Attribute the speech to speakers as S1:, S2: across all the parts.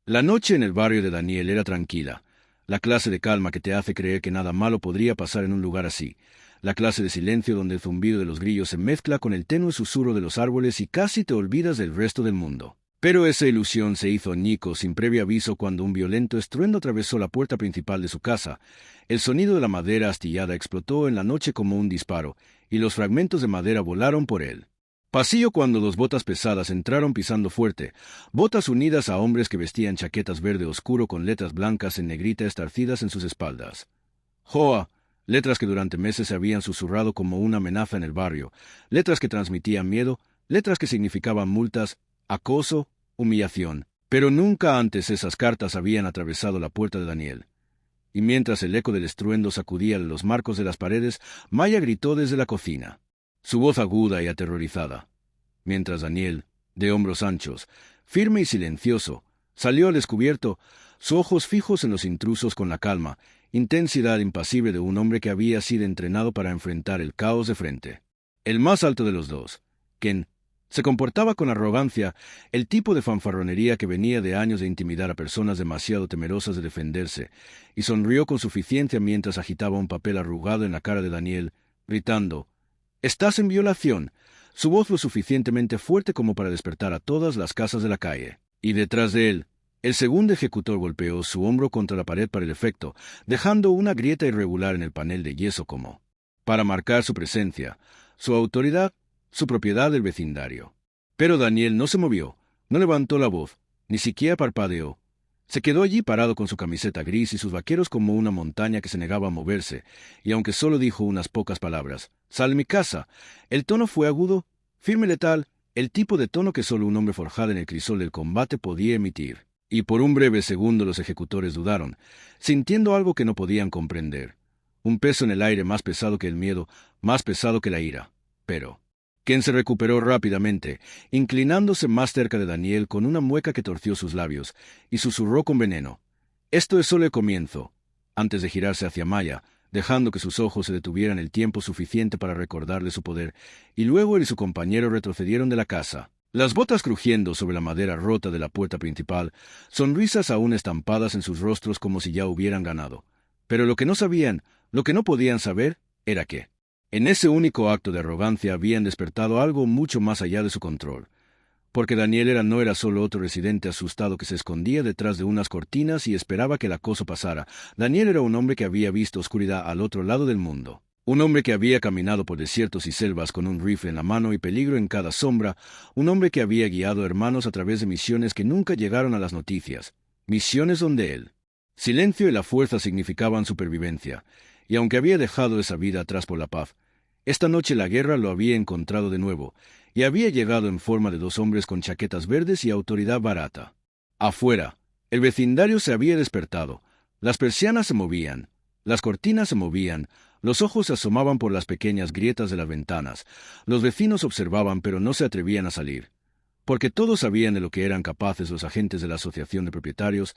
S1: La noche en el barrio de Daniel era tranquila, la clase de calma que te hace creer que nada malo podría pasar en un lugar así, la clase de silencio donde el zumbido de los grillos se mezcla con el tenue susurro de los árboles y casi te olvidas del resto del mundo. Pero esa ilusión se hizo añicos sin previo aviso cuando un violento estruendo atravesó la puerta principal de su casa. El sonido de la madera astillada explotó en la noche como un disparo, y los fragmentos de madera volaron por él. Pasillo cuando dos botas pesadas entraron pisando fuerte, botas unidas a hombres que vestían chaquetas verde oscuro con letras blancas en negrita estarcidas en sus espaldas. Joa, letras que durante meses se habían susurrado como una amenaza en el barrio, letras que transmitían miedo, letras que significaban multas, acoso, humillación. Pero nunca antes esas cartas habían atravesado la puerta de Daniel. Y mientras el eco del estruendo sacudía los marcos de las paredes, Maya gritó desde la cocina, su voz aguda y aterrorizada. Mientras Daniel, de hombros anchos, firme y silencioso, salió al descubierto, sus ojos fijos en los intrusos con la calma, intensidad impasible de un hombre que había sido entrenado para enfrentar el caos de frente. El más alto de los dos, Ken, se comportaba con arrogancia, el tipo de fanfarronería que venía de años de intimidar a personas demasiado temerosas de defenderse, y sonrió con suficiencia mientras agitaba un papel arrugado en la cara de Daniel, gritando, «¡Estás en violación!», su voz lo suficientemente fuerte como para despertar a todas las casas de la calle. Y detrás de él, el segundo ejecutor golpeó su hombro contra la pared para el efecto, dejando una grieta irregular en el panel de yeso como para marcar su presencia, su autoridad, su propiedad del vecindario. Pero Daniel no se movió, no levantó la voz, ni siquiera parpadeó. Se quedó allí parado con su camiseta gris y sus vaqueros como una montaña que se negaba a moverse, y aunque solo dijo unas pocas palabras, «¡Sal de mi casa!», el tono fue agudo, firme y letal, el tipo de tono que solo un hombre forjado en el crisol del combate podía emitir. Y por un breve segundo los ejecutores dudaron, sintiendo algo que no podían comprender. Un peso en el aire más pesado que el miedo, más pesado que la ira. Pero Ken se recuperó rápidamente, inclinándose más cerca de Daniel con una mueca que torció sus labios, y susurró con veneno, «Esto es solo el comienzo», antes de girarse hacia Maya, dejando que sus ojos se detuvieran el tiempo suficiente para recordarle su poder, y luego él y su compañero retrocedieron de la casa. Las botas crujiendo sobre la madera rota de la puerta principal, sonrisas aún estampadas en sus rostros como si ya hubieran ganado. Pero lo que no sabían, lo que no podían saber, era que en ese único acto de arrogancia habían despertado algo mucho más allá de su control. Porque Daniel no era solo otro residente asustado que se escondía detrás de unas cortinas y esperaba que el acoso pasara. Daniel era un hombre que había visto oscuridad al otro lado del mundo. Un hombre que había caminado por desiertos y selvas con un rifle en la mano y peligro en cada sombra. Un hombre que había guiado hermanos a través de misiones que nunca llegaron a las noticias. Misiones donde él, silencio y la fuerza significaban supervivencia. Y aunque había dejado esa vida atrás por la paz, esta noche la guerra lo había encontrado de nuevo, y había llegado en forma de dos hombres con chaquetas verdes y autoridad barata. Afuera, el vecindario se había despertado, las persianas se movían, las cortinas se movían, los ojos se asomaban por las pequeñas grietas de las ventanas, los vecinos observaban pero no se atrevían a salir, porque todos sabían de lo que eran capaces los agentes de la asociación de propietarios.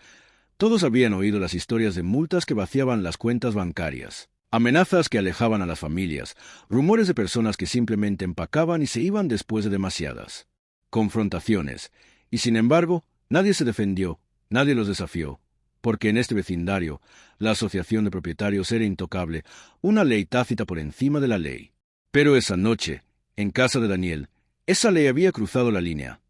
S1: Todos habían oído las historias de multas que vaciaban las cuentas bancarias, amenazas que alejaban a las familias, rumores de personas que simplemente empacaban y se iban después de demasiadas confrontaciones. Y sin embargo, nadie se defendió, nadie los desafió, porque en este vecindario, la asociación de propietarios era intocable, una ley tácita por encima de la ley. Pero esa noche, en casa de Daniel, esa ley había cruzado la línea.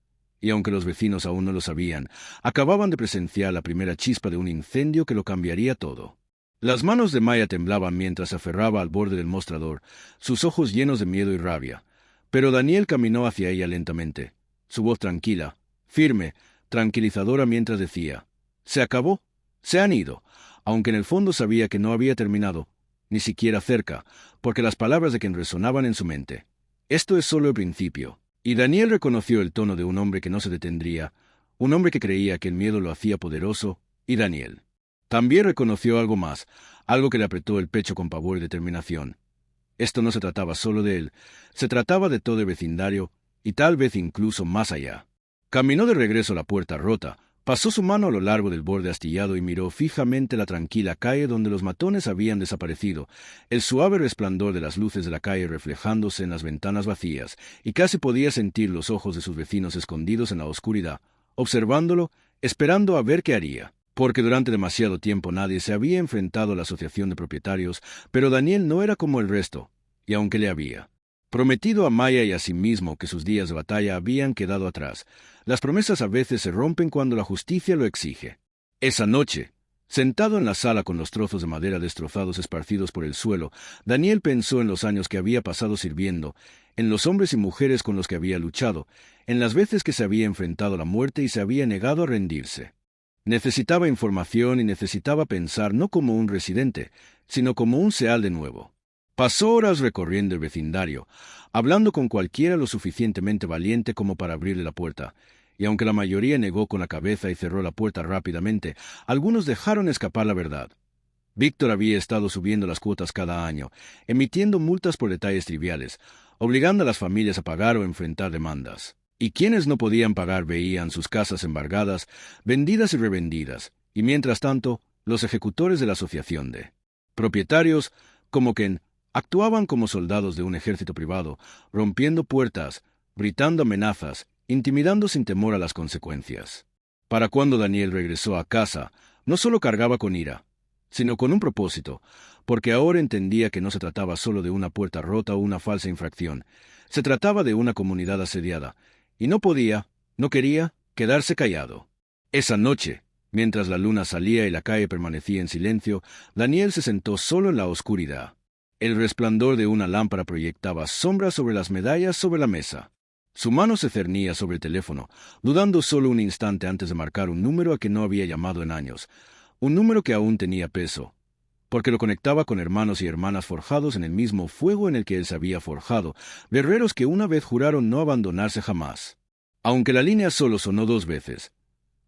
S1: Y aunque los vecinos aún no lo sabían, acababan de presenciar la primera chispa de un incendio que lo cambiaría todo. Las manos de Maya temblaban mientras se aferraba al borde del mostrador, sus ojos llenos de miedo y rabia. Pero Daniel caminó hacia ella lentamente, su voz tranquila, firme, tranquilizadora mientras decía, «Se acabó, se han ido», aunque en el fondo sabía que no había terminado, ni siquiera cerca, porque las palabras de quien resonaban en su mente. Esto es solo el principio. Y Daniel reconoció el tono de un hombre que no se detendría, un hombre que creía que el miedo lo hacía poderoso, y Daniel también reconoció algo más, algo que le apretó el pecho con pavor y determinación. Esto no se trataba solo de él, se trataba de todo el vecindario, y tal vez incluso más allá. Caminó de regreso a la puerta rota, pasó su mano a lo largo del borde astillado y miró fijamente la tranquila calle donde los matones habían desaparecido, el suave resplandor de las luces de la calle reflejándose en las ventanas vacías, y casi podía sentir los ojos de sus vecinos escondidos en la oscuridad, observándolo, esperando a ver qué haría, porque durante demasiado tiempo nadie se había enfrentado a la asociación de propietarios, pero Daniel no era como el resto, y aunque le había prometido a Maya y a sí mismo que sus días de batalla habían quedado atrás, las promesas a veces se rompen cuando la justicia lo exige. Esa noche, sentado en la sala con los trozos de madera destrozados esparcidos por el suelo, Daniel pensó en los años que había pasado sirviendo, en los hombres y mujeres con los que había luchado, en las veces que se había enfrentado a la muerte y se había negado a rendirse. Necesitaba información y necesitaba pensar no como un residente, sino como un Seal de nuevo. Pasó horas recorriendo el vecindario, hablando con cualquiera lo suficientemente valiente como para abrirle la puerta, y aunque la mayoría negó con la cabeza y cerró la puerta rápidamente, algunos dejaron escapar la verdad. Víctor había estado subiendo las cuotas cada año, emitiendo multas por detalles triviales, obligando a las familias a pagar o enfrentar demandas. Y quienes no podían pagar veían sus casas embargadas, vendidas y revendidas, y mientras tanto, los ejecutores de la asociación de propietarios, como Ken, actuaban como soldados de un ejército privado, rompiendo puertas, gritando amenazas, intimidando sin temor a las consecuencias. Para cuando Daniel regresó a casa, no solo cargaba con ira, sino con un propósito, porque ahora entendía que no se trataba solo de una puerta rota o una falsa infracción, se trataba de una comunidad asediada, y no quería, quedarse callado. Esa noche, mientras la luna salía y la calle permanecía en silencio, Daniel se sentó solo en la oscuridad. El resplandor de una lámpara proyectaba sombras sobre las medallas sobre la mesa. Su mano se cernía sobre el teléfono, dudando solo un instante antes de marcar un número a que no había llamado en años, un número que aún tenía peso, porque lo conectaba con hermanos y hermanas forjados en el mismo fuego en el que él se había forjado, guerreros que una vez juraron no abandonarse jamás. Aunque la línea solo sonó 2 veces,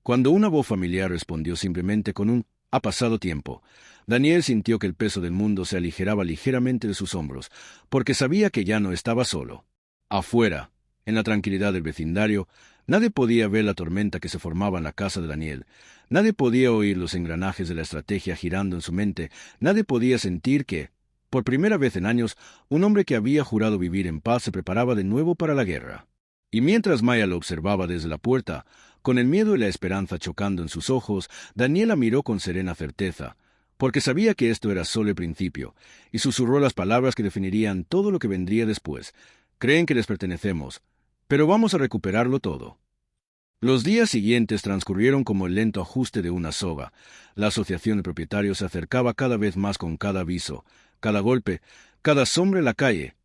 S1: cuando una voz familiar respondió simplemente con un «ha pasado tiempo», Daniel sintió que el peso del mundo se aligeraba ligeramente de sus hombros, porque sabía que ya no estaba solo. Afuera, en la tranquilidad del vecindario, nadie podía ver la tormenta que se formaba en la casa de Daniel, nadie podía oír los engranajes de la estrategia girando en su mente, nadie podía sentir que, por primera vez en años, un hombre que había jurado vivir en paz se preparaba de nuevo para la guerra. Y mientras Maya lo observaba desde la puerta, con el miedo y la esperanza chocando en sus ojos, Daniel la miró con serena certeza, porque sabía que esto era solo el principio, y susurró las palabras que definirían todo lo que vendría después. Creen que les pertenecemos, pero vamos a recuperarlo todo. Los días siguientes transcurrieron como el lento ajuste de una soga. La asociación de propietarios se acercaba cada vez más con cada aviso, cada golpe, cada sombra en la calle.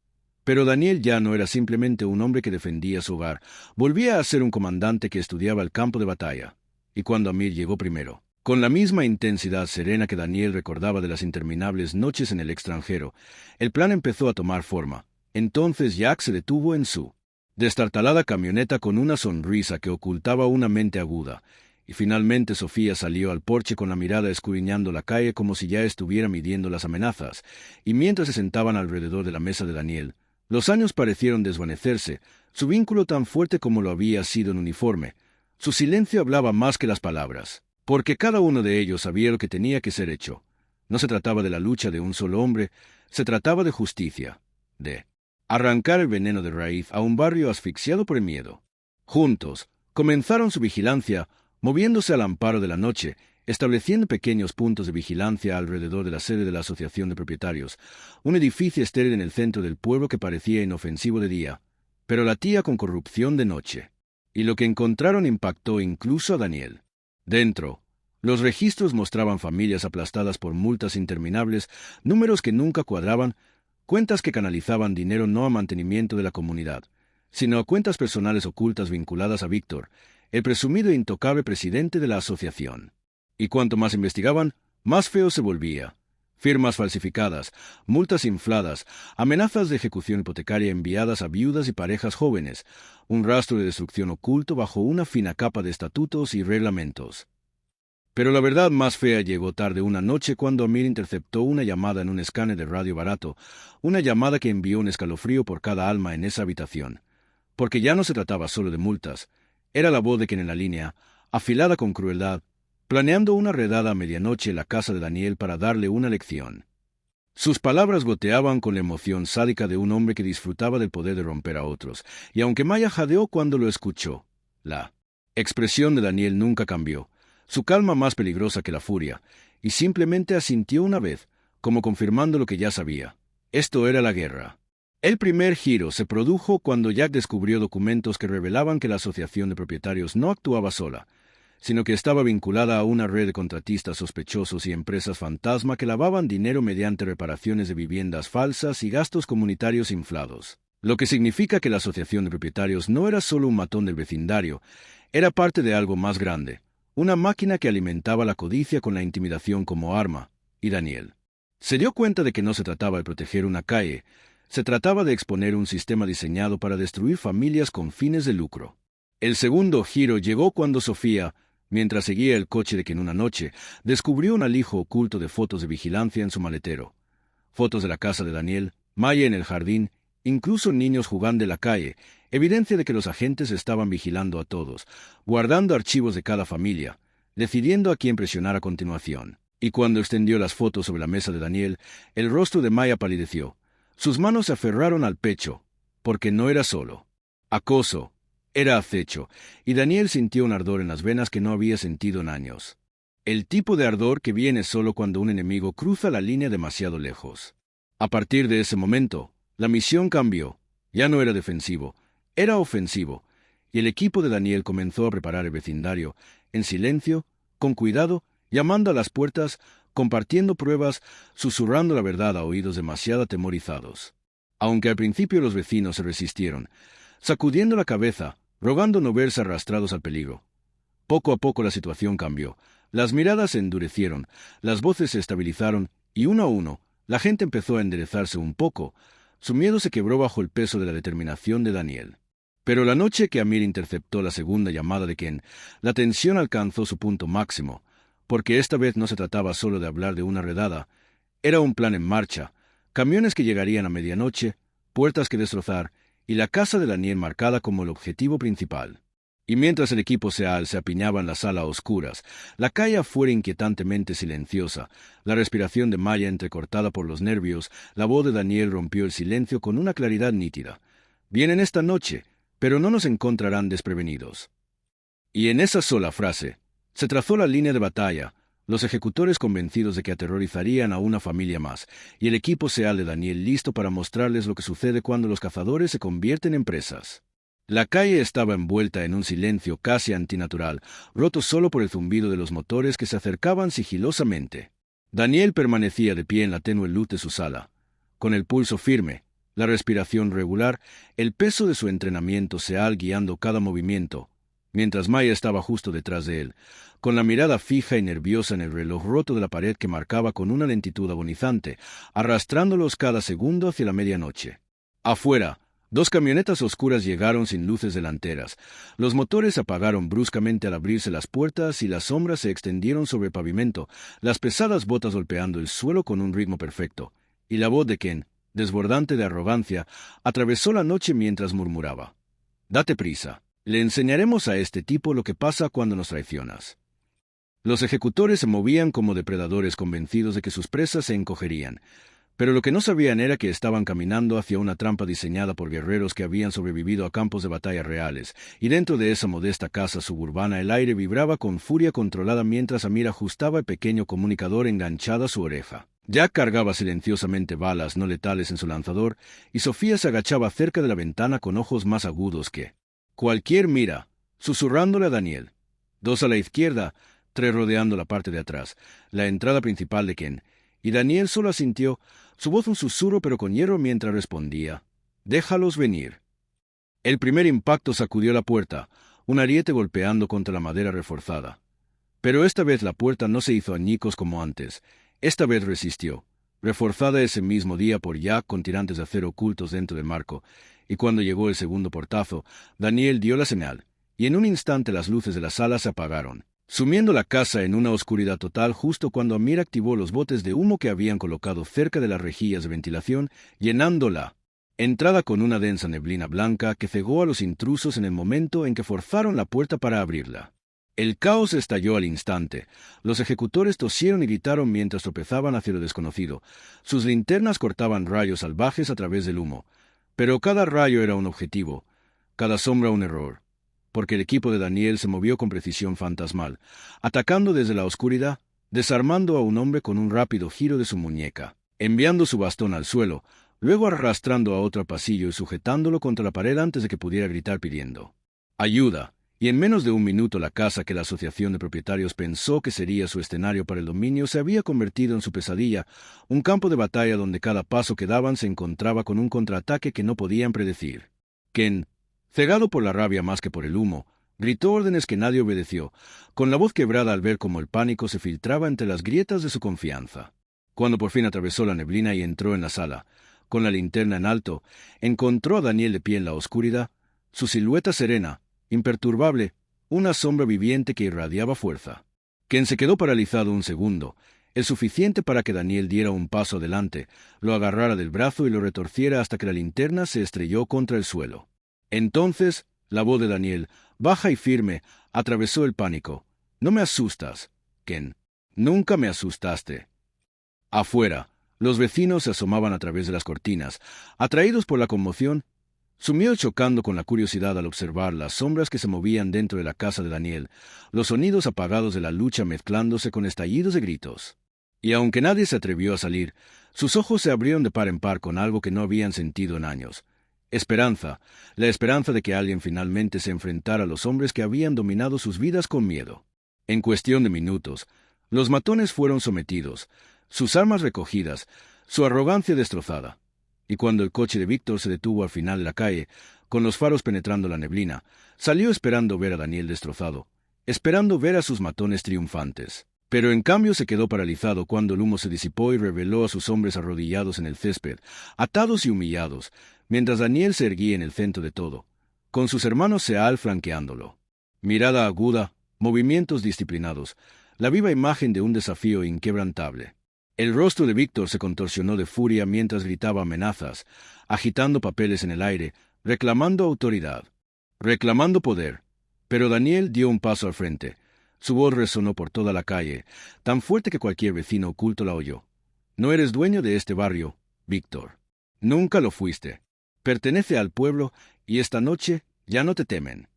S1: Pero Daniel ya no era simplemente un hombre que defendía su hogar, volvía a ser un comandante que estudiaba el campo de batalla. Y cuando Amir llegó primero, con la misma intensidad serena que Daniel recordaba de las interminables noches en el extranjero, el plan empezó a tomar forma. Entonces Jack se detuvo en su destartalada camioneta con una sonrisa que ocultaba una mente aguda, y finalmente Sofía salió al porche con la mirada escudriñando la calle como si ya estuviera midiendo las amenazas, y mientras se sentaban alrededor de la mesa de Daniel, los años parecieron desvanecerse, su vínculo tan fuerte como lo había sido en uniforme. Su silencio hablaba más que las palabras, porque cada uno de ellos sabía lo que tenía que ser hecho. No se trataba de la lucha de un solo hombre, se trataba de justicia, de arrancar el veneno de raíz a un barrio asfixiado por el miedo. Juntos, comenzaron su vigilancia, moviéndose al amparo de la noche, estableciendo pequeños puntos de vigilancia alrededor de la sede de la Asociación de Propietarios, un edificio estéril en el centro del pueblo que parecía inofensivo de día, pero latía con corrupción de noche. Y lo que encontraron impactó incluso a Daniel. Dentro, los registros mostraban familias aplastadas por multas interminables, números que nunca cuadraban, cuentas que canalizaban dinero no a mantenimiento de la comunidad, sino a cuentas personales ocultas vinculadas a Víctor, el presumido e intocable presidente de la asociación. Y cuanto más investigaban, más feo se volvía. Firmas falsificadas, multas infladas, amenazas de ejecución hipotecaria enviadas a viudas y parejas jóvenes, un rastro de destrucción oculto bajo una fina capa de estatutos y reglamentos. Pero la verdad más fea llegó tarde una noche cuando Amir interceptó una llamada en un escáner de radio barato, una llamada que envió un escalofrío por cada alma en esa habitación. Porque ya no se trataba solo de multas, era la voz de quien en la línea, afilada con crueldad, planeando una redada a medianoche en la casa de Daniel para darle una lección. Sus palabras goteaban con la emoción sádica de un hombre que disfrutaba del poder de romper a otros, y aunque Maya jadeó cuando lo escuchó, la Expresión de Daniel nunca cambió, su calma más peligrosa que la furia, y simplemente asintió una vez, como confirmando lo que ya sabía. Esto era la guerra. El primer giro se produjo cuando Jack descubrió documentos que revelaban que la asociación de propietarios no actuaba sola, sino que estaba vinculada a una red de contratistas sospechosos y empresas fantasma que lavaban dinero mediante reparaciones de viviendas falsas y gastos comunitarios inflados. Lo que significa que la asociación de propietarios no era solo un matón del vecindario, era parte de algo más grande, una máquina que alimentaba la codicia con la intimidación como arma, y Daniel se dio cuenta de que no se trataba de proteger una calle, se trataba de exponer un sistema diseñado para destruir familias con fines de lucro. El segundo giro llegó cuando Sofía, mientras seguía el coche de quien una noche, descubrió un alijo oculto de fotos de vigilancia en su maletero. Fotos de la casa de Daniel, Maya en el jardín, incluso niños jugando en la calle, evidencia de que los agentes estaban vigilando a todos, guardando archivos de cada familia, decidiendo a quién presionar a continuación. Y cuando extendió las fotos sobre la mesa de Daniel, el rostro de Maya palideció. Sus manos se aferraron al pecho, porque no era solo acoso, era acecho, y Daniel sintió un ardor en las venas que no había sentido en años. El tipo de ardor que viene solo cuando un enemigo cruza la línea demasiado lejos. A partir de ese momento, la misión cambió. Ya no era defensivo, era ofensivo, y el equipo de Daniel comenzó a preparar el vecindario, en silencio, con cuidado, llamando a las puertas, compartiendo pruebas, susurrando la verdad a oídos demasiado atemorizados. Aunque al principio los vecinos se resistieron, sacudiendo la cabeza, rogando no verse arrastrados al peligro. Poco a poco la situación cambió, las miradas se endurecieron, las voces se estabilizaron, y uno a uno, la gente empezó a enderezarse un poco. Su miedo se quebró bajo el peso de la determinación de Daniel. Pero la noche que Amir interceptó la segunda llamada de Ken, la tensión alcanzó su punto máximo, porque esta vez no se trataba solo de hablar de una redada, era un plan en marcha, camiones que llegarían a medianoche, puertas que destrozar, y la casa de Daniel marcada como el objetivo principal. Y mientras el equipo SEAL se apiñaba en la sala a oscuras, la calle afuera inquietantemente silenciosa, la respiración de Maya entrecortada por los nervios, la voz de Daniel rompió el silencio con una claridad nítida. Vienen esta noche, pero no nos encontrarán desprevenidos. Y en esa sola frase, se trazó la línea de batalla, los ejecutores convencidos de que aterrorizarían a una familia más, y el equipo SEAL de Daniel listo para mostrarles lo que sucede cuando los cazadores se convierten en presas. La calle estaba envuelta en un silencio casi antinatural, roto solo por el zumbido de los motores que se acercaban sigilosamente. Daniel permanecía de pie en la tenue luz de su sala, con el pulso firme, la respiración regular, el peso de su entrenamiento SEAL guiando cada movimiento, mientras Maya estaba justo detrás de él, con la mirada fija y nerviosa en el reloj roto de la pared que marcaba con una lentitud agonizante, arrastrándolos cada segundo hacia la medianoche. Afuera, 2 camionetas oscuras llegaron sin luces delanteras. Los motores se apagaron bruscamente al abrirse las puertas y las sombras se extendieron sobre el pavimento, las pesadas botas golpeando el suelo con un ritmo perfecto. Y la voz de Ken, desbordante de arrogancia, atravesó la noche mientras murmuraba: «Date prisa. Le enseñaremos a este tipo lo que pasa cuando nos traicionas». Los ejecutores se movían como depredadores convencidos de que sus presas se encogerían, pero lo que no sabían era que estaban caminando hacia una trampa diseñada por guerreros que habían sobrevivido a campos de batalla reales, y dentro de esa modesta casa suburbana el aire vibraba con furia controlada mientras Amir ajustaba el pequeño comunicador enganchado a su oreja. Jack cargaba silenciosamente balas no letales en su lanzador, y Sofía se agachaba cerca de la ventana con ojos más agudos que cualquier mira, susurrándole a Daniel. 2 a la izquierda, 3 rodeando la parte de atrás, la entrada principal de Ken, y Daniel solo asintió, su voz un susurro pero con hierro mientras respondía: «Déjalos venir». El primer impacto sacudió la puerta, un ariete golpeando contra la madera reforzada. Pero esta vez la puerta no se hizo añicos como antes, esta vez resistió, reforzada ese mismo día por Jack con tirantes de acero ocultos dentro del marco, y cuando llegó el segundo portazo, Daniel dio la señal, y en un instante las luces de la sala se apagaron, sumiendo la casa en una oscuridad total justo cuando Amir activó los botes de humo que habían colocado cerca de las rejillas de ventilación, llenándola, entrada con una densa neblina blanca que cegó a los intrusos en el momento en que forzaron la puerta para abrirla. El caos estalló al instante. Los ejecutores tosieron y gritaron mientras tropezaban hacia lo desconocido. Sus linternas cortaban rayos salvajes a través del humo, pero cada rayo era un objetivo, cada sombra un error. porque el equipo de Daniel se movió con precisión fantasmal, atacando desde la oscuridad, desarmando a un hombre con un rápido giro de su muñeca, enviando su bastón al suelo, luego arrastrando a otro al pasillo y sujetándolo contra la pared antes de que pudiera gritar pidiendo ayuda. Y en menos de un minuto la casa que la asociación de propietarios pensó que sería su escenario para el dominio se había convertido en su pesadilla, un campo de batalla donde cada paso que daban se encontraba con un contraataque que no podían predecir. Ken, cegado por la rabia más que por el humo, gritó órdenes que nadie obedeció, con la voz quebrada al ver cómo el pánico se filtraba entre las grietas de su confianza. Cuando por fin atravesó la neblina y entró en la sala, con la linterna en alto, encontró a Daniel de pie en la oscuridad, su silueta serena, imperturbable, una sombra viviente que irradiaba fuerza. Ken se quedó paralizado un segundo, el suficiente para que Daniel diera un paso adelante, lo agarrara del brazo y lo retorciera hasta que la linterna se estrelló contra el suelo. Entonces, la voz de Daniel, baja y firme, atravesó el pánico. «No me asustas, Ken. Nunca me asustaste». Afuera, los vecinos se asomaban a través de las cortinas, atraídos por la conmoción, su miedo chocando con la curiosidad al observar las sombras que se movían dentro de la casa de Daniel, los sonidos apagados de la lucha mezclándose con estallidos de gritos. Y aunque nadie se atrevió a salir, sus ojos se abrieron de par en par con algo que no habían sentido en años. Esperanza, la esperanza de que alguien finalmente se enfrentara a los hombres que habían dominado sus vidas con miedo. En cuestión de minutos, los matones fueron sometidos, sus armas recogidas, su arrogancia destrozada. Y cuando el coche de Víctor se detuvo al final de la calle, con los faros penetrando la neblina, salió esperando ver a Daniel destrozado, esperando ver a sus matones triunfantes. Pero en cambio se quedó paralizado cuando el humo se disipó y reveló a sus hombres arrodillados en el césped, atados y humillados, mientras Daniel se erguía en el centro de todo, con sus hermanos Seal flanqueándolo. Mirada aguda, movimientos disciplinados, la viva imagen de un desafío inquebrantable. El rostro de Víctor se contorsionó de furia mientras gritaba amenazas, agitando papeles en el aire, reclamando autoridad, reclamando poder. Pero Daniel dio un paso al frente. Su voz resonó por toda la calle, tan fuerte que cualquier vecino oculto la oyó. «No eres dueño de este barrio, Víctor. Nunca lo fuiste. Pertenece al pueblo y esta noche ya no te temen».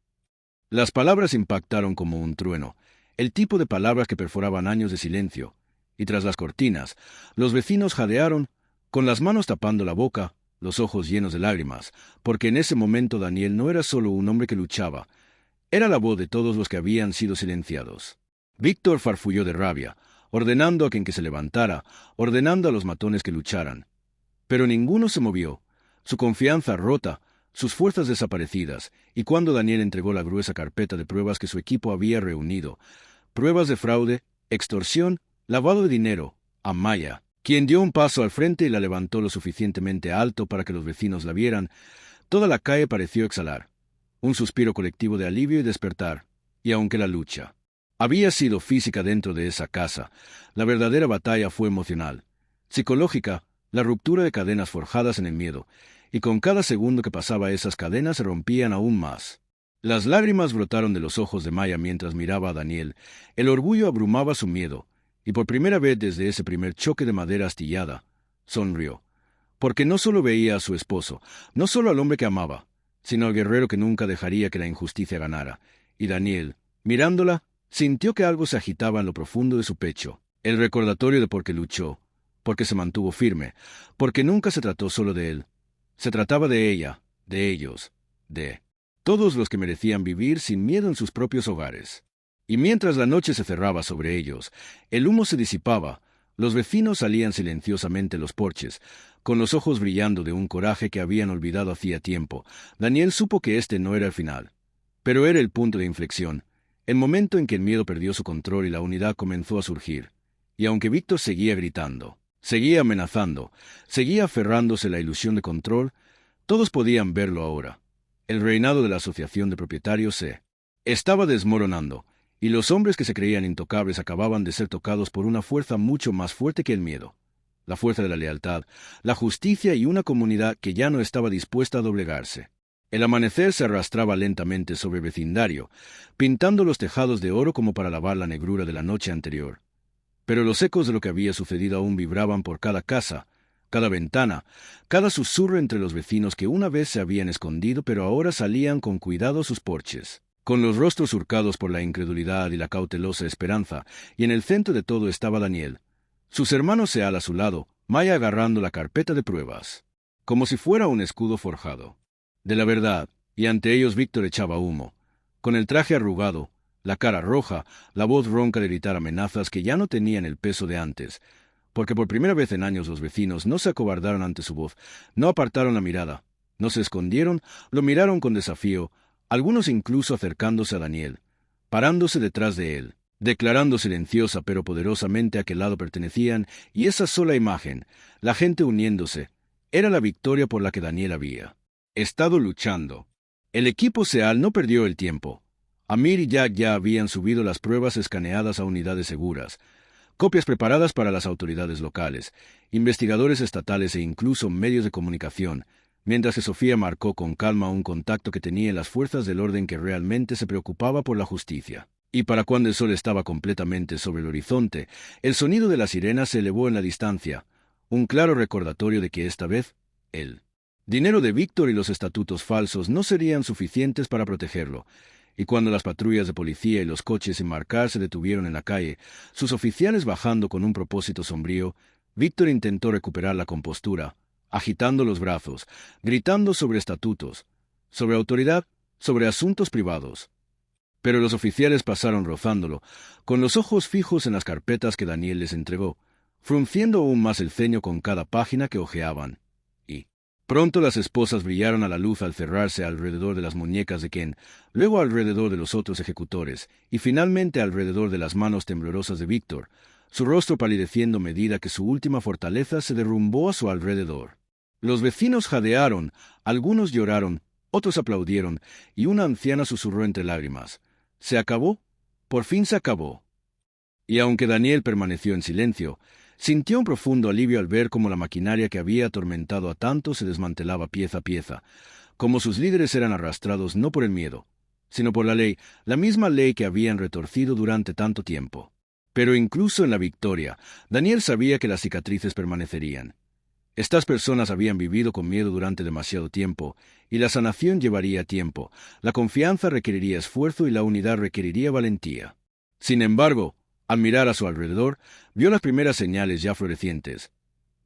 S1: Las palabras impactaron como un trueno, el tipo de palabras que perforaban años de silencio. Y tras las cortinas, los vecinos jadearon, con las manos tapando la boca, los ojos llenos de lágrimas, porque en ese momento Daniel no era solo un hombre que luchaba, era la voz de todos los que habían sido silenciados. Víctor farfulló de rabia, ordenando a quien que se levantara, ordenando a los matones que lucharan. Pero ninguno se movió, su confianza rota, sus fuerzas desaparecidas, y cuando Daniel entregó la gruesa carpeta de pruebas que su equipo había reunido, pruebas de fraude, extorsión, lavado de dinero, a Maya, quien dio un paso al frente y la levantó lo suficientemente alto para que los vecinos la vieran, toda la calle pareció exhalar, un suspiro colectivo de alivio y despertar, y aunque la lucha había sido física dentro de esa casa, la verdadera batalla fue emocional, psicológica, la ruptura de cadenas forjadas en el miedo, y con cada segundo que pasaba esas cadenas se rompían aún más. Las lágrimas brotaron de los ojos de Maya mientras miraba a Daniel, el orgullo abrumaba su miedo, y por primera vez desde ese primer choque de madera astillada, sonrió, porque no solo veía a su esposo, no solo al hombre que amaba, sino al guerrero que nunca dejaría que la injusticia ganara, y Daniel, mirándola, sintió que algo se agitaba en lo profundo de su pecho, el recordatorio de por qué luchó, porque se mantuvo firme, porque nunca se trató solo de él, se trataba de ella, de ellos, de todos los que merecían vivir sin miedo en sus propios hogares. Y mientras la noche se cerraba sobre ellos, el humo se disipaba, los vecinos salían silenciosamente a los porches, con los ojos brillando de un coraje que habían olvidado hacía tiempo. Daniel supo que este no era el final, pero era el punto de inflexión, el momento en que el miedo perdió su control y la unidad comenzó a surgir. Y aunque Víctor seguía gritando, seguía amenazando, seguía aferrándose a la ilusión de control, todos podían verlo ahora. El reinado de la asociación de propietarios se estaba desmoronando, y los hombres que se creían intocables acababan de ser tocados por una fuerza mucho más fuerte que el miedo. La fuerza de la lealtad, la justicia y una comunidad que ya no estaba dispuesta a doblegarse. El amanecer se arrastraba lentamente sobre el vecindario, pintando los tejados de oro como para lavar la negrura de la noche anterior. Pero los ecos de lo que había sucedido aún vibraban por cada casa, cada ventana, cada susurro entre los vecinos que una vez se habían escondido pero ahora salían con cuidado a sus porches. con los rostros surcados por la incredulidad y la cautelosa esperanza, y en el centro de todo estaba Daniel. Sus hermanos Seal a su lado, Maya agarrando la carpeta de pruebas, como si fuera un escudo forjado. De la verdad, y ante ellos Víctor echaba humo, con el traje arrugado, la cara roja, la voz ronca de gritar amenazas que ya no tenían el peso de antes, porque por primera vez en años los vecinos no se acobardaron ante su voz, no apartaron la mirada, no se escondieron, lo miraron con desafío, algunos incluso acercándose a Daniel, parándose detrás de él, declarando silenciosa pero poderosamente a qué lado pertenecían, y esa sola imagen, la gente uniéndose, era la victoria por la que Daniel había estado luchando. El equipo Seal no perdió el tiempo. Amir y Jack ya habían subido las pruebas escaneadas a unidades seguras, copias preparadas para las autoridades locales, investigadores estatales e incluso medios de comunicación, mientras que Sofía marcó con calma un contacto que tenía en las fuerzas del orden que realmente se preocupaba por la justicia. Y para cuando el sol estaba completamente sobre el horizonte, el sonido de la sirena se elevó en la distancia, un claro recordatorio de que esta vez, el dinero de Víctor y los estatutos falsos no serían suficientes para protegerlo, y cuando las patrullas de policía y los coches sin marcar se detuvieron en la calle, sus oficiales bajando con un propósito sombrío, Víctor intentó recuperar la compostura, agitando los brazos, gritando sobre estatutos, sobre autoridad, sobre asuntos privados. Pero los oficiales pasaron rozándolo, con los ojos fijos en las carpetas que Daniel les entregó, frunciendo aún más el ceño con cada página que hojeaban. Y pronto las esposas brillaron a la luz al cerrarse alrededor de las muñecas de Ken, luego alrededor de los otros ejecutores, y finalmente alrededor de las manos temblorosas de Víctor, su rostro palideciendo a medida que su última fortaleza se derrumbó a su alrededor. Los vecinos jadearon, algunos lloraron, otros aplaudieron, y una anciana susurró entre lágrimas: «¿Se acabó? Por fin se acabó». Y aunque Daniel permaneció en silencio, sintió un profundo alivio al ver cómo la maquinaria que había atormentado a tantos se desmantelaba pieza a pieza, cómo sus líderes eran arrastrados no por el miedo, sino por la ley, la misma ley que habían retorcido durante tanto tiempo. Pero incluso en la victoria, Daniel sabía que las cicatrices permanecerían. Estas personas habían vivido con miedo durante demasiado tiempo, y la sanación llevaría tiempo, la confianza requeriría esfuerzo y la unidad requeriría valentía. Sin embargo, al mirar a su alrededor, vio las primeras señales ya florecientes.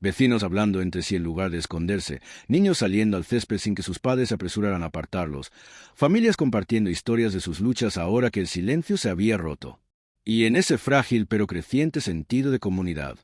S1: Vecinos hablando entre sí en lugar de esconderse, niños saliendo al césped sin que sus padres se apresuraran a apartarlos, familias compartiendo historias de sus luchas ahora que el silencio se había roto. Y en ese frágil pero creciente sentido de comunidad,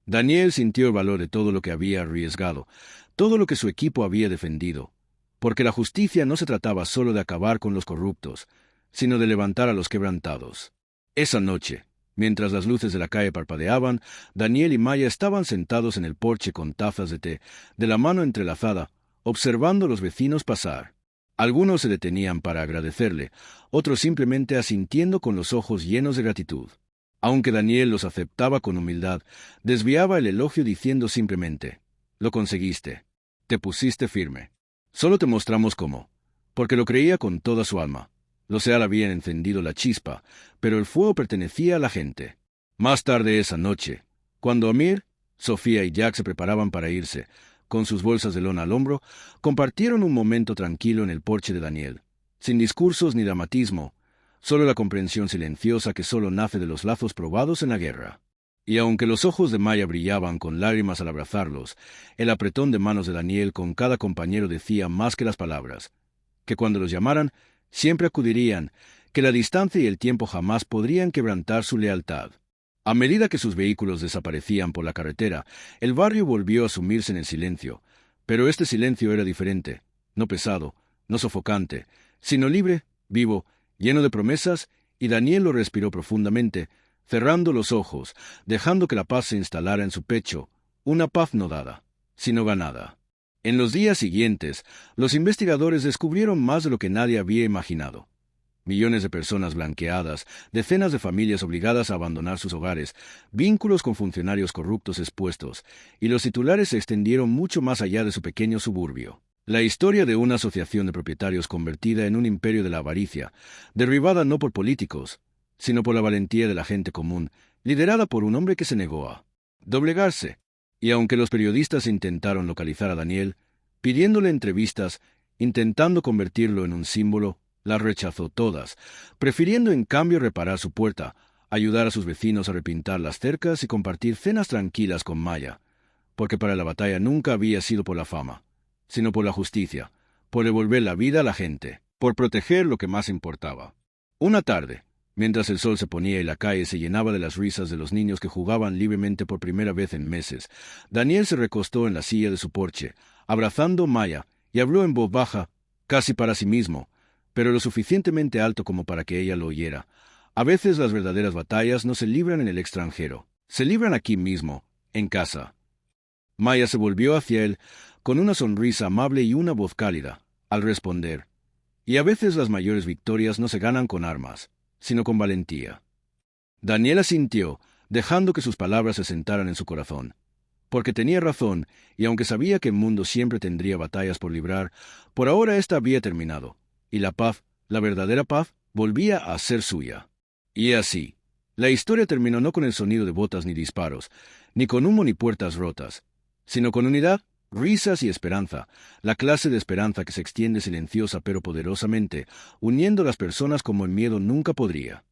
S1: Daniel sintió el valor de todo lo que había arriesgado, todo lo que su equipo había defendido, porque la justicia no se trataba solo de acabar con los corruptos, sino de levantar a los quebrantados. Esa noche, mientras las luces de la calle parpadeaban, Daniel y Maya estaban sentados en el porche con tazas de té, de la mano entrelazada, observando a los vecinos pasar. Algunos se detenían para agradecerle, otros simplemente asintiendo con los ojos llenos de gratitud. Aunque Daniel los aceptaba con humildad, desviaba el elogio diciendo simplemente: «Lo conseguiste. Te pusiste firme. Solo te mostramos cómo». Porque lo creía con toda su alma. Los Seal habían encendido la chispa, pero el fuego pertenecía a la gente. Más tarde esa noche, cuando Amir, Sofía y Jack se preparaban para irse, con sus bolsas de lona al hombro, compartieron un momento tranquilo en el porche de Daniel, sin discursos ni dramatismo, solo la comprensión silenciosa que solo nace de los lazos probados en la guerra. Y aunque los ojos de Maya brillaban con lágrimas al abrazarlos, el apretón de manos de Daniel con cada compañero decía más que las palabras, que cuando los llamaran, siempre acudirían, que la distancia y el tiempo jamás podrían quebrantar su lealtad. A medida que sus vehículos desaparecían por la carretera, el barrio volvió a sumirse en el silencio, pero este silencio era diferente, no pesado, no sofocante, sino libre, vivo, lleno de promesas, y Daniel lo respiró profundamente, cerrando los ojos, dejando que la paz se instalara en su pecho, una paz no dada, sino ganada. En los días siguientes, los investigadores descubrieron más de lo que nadie había imaginado. Millones de personas blanqueadas, decenas de familias obligadas a abandonar sus hogares, vínculos con funcionarios corruptos expuestos, y los titulares se extendieron mucho más allá de su pequeño suburbio. La historia de una asociación de propietarios convertida en un imperio de la avaricia, derribada no por políticos, sino por la valentía de la gente común, liderada por un hombre que se negó a doblegarse. Y aunque los periodistas intentaron localizar a Daniel, pidiéndole entrevistas, intentando convertirlo en un símbolo, Las rechazó todas, prefiriendo en cambio reparar su puerta, ayudar a sus vecinos a repintar las cercas y compartir cenas tranquilas con Maya, porque para la batalla nunca había sido por la fama, sino por la justicia, por devolver la vida a la gente, por proteger lo que más importaba. Una tarde, mientras el sol se ponía y la calle se llenaba de las risas de los niños que jugaban libremente por primera vez en meses, Daniel se recostó en la silla de su porche, abrazando a Maya, y habló en voz baja, casi para sí mismo, pero lo suficientemente alto como para que ella lo oyera. A veces las verdaderas batallas no se libran en el extranjero, se libran aquí mismo, en casa. Maya se volvió hacia él con una sonrisa amable y una voz cálida, al responder, y a veces las mayores victorias no se ganan con armas, sino con valentía. Daniel asintió, dejando que sus palabras se sentaran en su corazón, porque tenía razón, y aunque sabía que el mundo siempre tendría batallas por librar, por ahora ésta había terminado, y la paz, la verdadera paz, volvía a ser suya. Y así, la historia terminó no con el sonido de botas ni disparos, ni con humo ni puertas rotas, sino con unidad, risas y esperanza, la clase de esperanza que se extiende silenciosa pero poderosamente, uniendo a las personas como el miedo nunca podría.